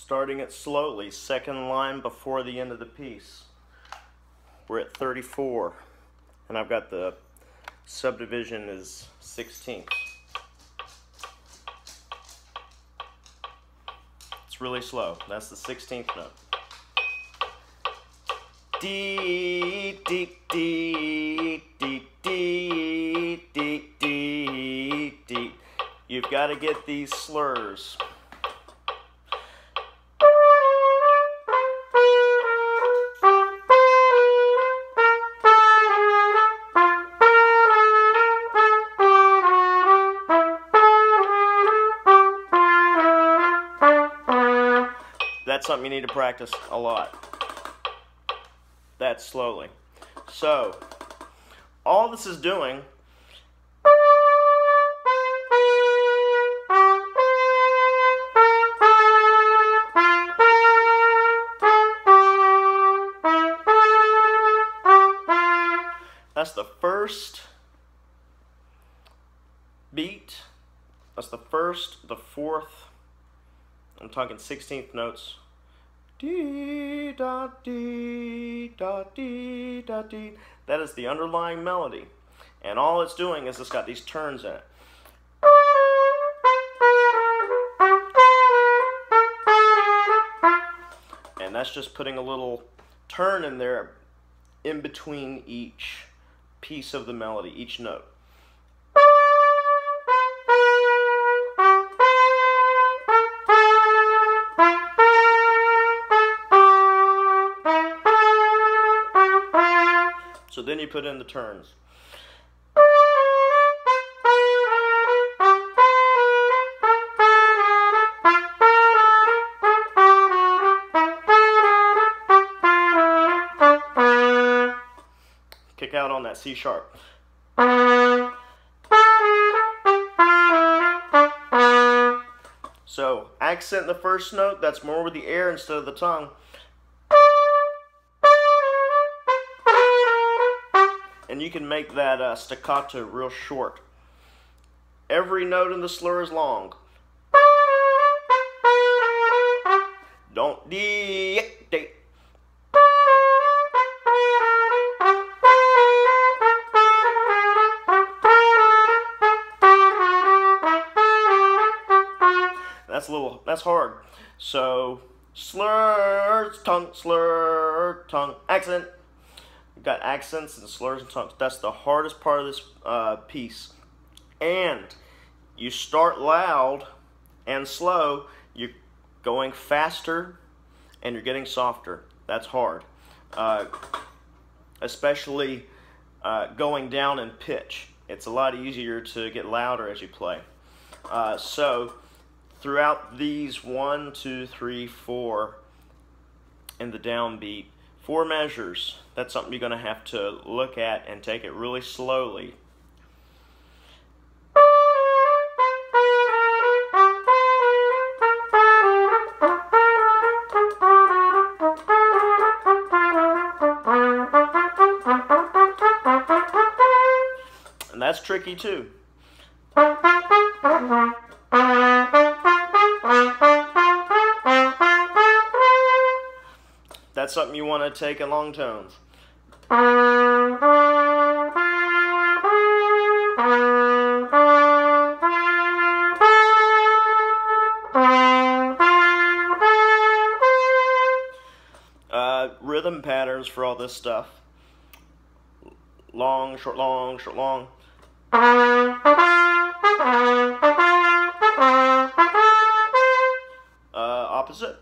starting it slowly, second line before the end of the piece. We're at 34, and I've got the subdivision is 16th. It's really slow. That's the 16th note. D, D, D, D, D, D, D, D. You've got to get these slurs. That's something you need to practice a lot. That slowly. So, all this is doing that's the first beat. That's the first, the fourth. I'm talking 16th notes. Dee da dee da dee da dee. That is the underlying melody, and all it's doing is it's got these turns in it. And that's just putting a little turn in there in between each piece of the melody, each note. So then you put in the turns. Kick out on that C sharp. So accent the first note, that's more with the air instead of the tongue. And you can make that staccato real short. Every note in the slur is long. Don't dee. That's hard. So slurs, tongue, accent. You've got accents and slurs and tongues. That's the hardest part of this piece. And you start loud and slow. You're going faster and you're getting softer. That's hard. Especially going down in pitch. It's a lot easier to get louder as you play. So throughout these 1, 2, 3, 4 in the downbeat, 4 measures, that's something you're going to have to look at and take it really slowly. And that's tricky too. That's something you want to take in long tones. Rhythm patterns for all this stuff. Long, short, long, short, long. Opposite.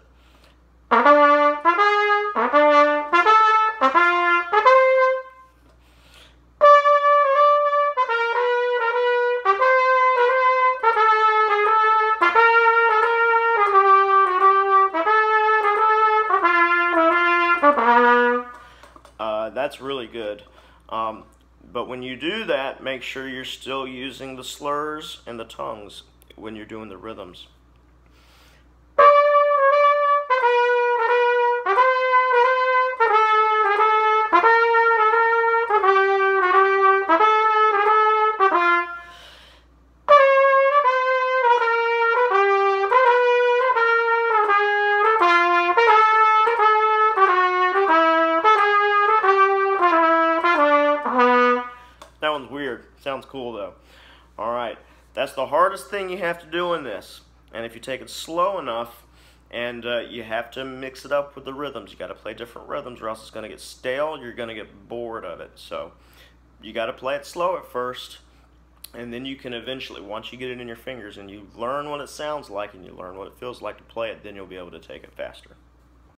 That's really good. But when you do that, make sure you're still using the slurs and the tongues when you're doing the rhythms. sounds weird. Sounds cool though. All right, that's the hardest thing you have to do in this. And if you take it slow enough, and you have to mix it up with the rhythms. You got to play different rhythms, or else it's going to get stale. You're going to get bored of it. So you got to play it slow at first, and then you can eventually, once you get it in your fingers and you learn what it sounds like and you learn what it feels like to play it, then you'll be able to take it faster.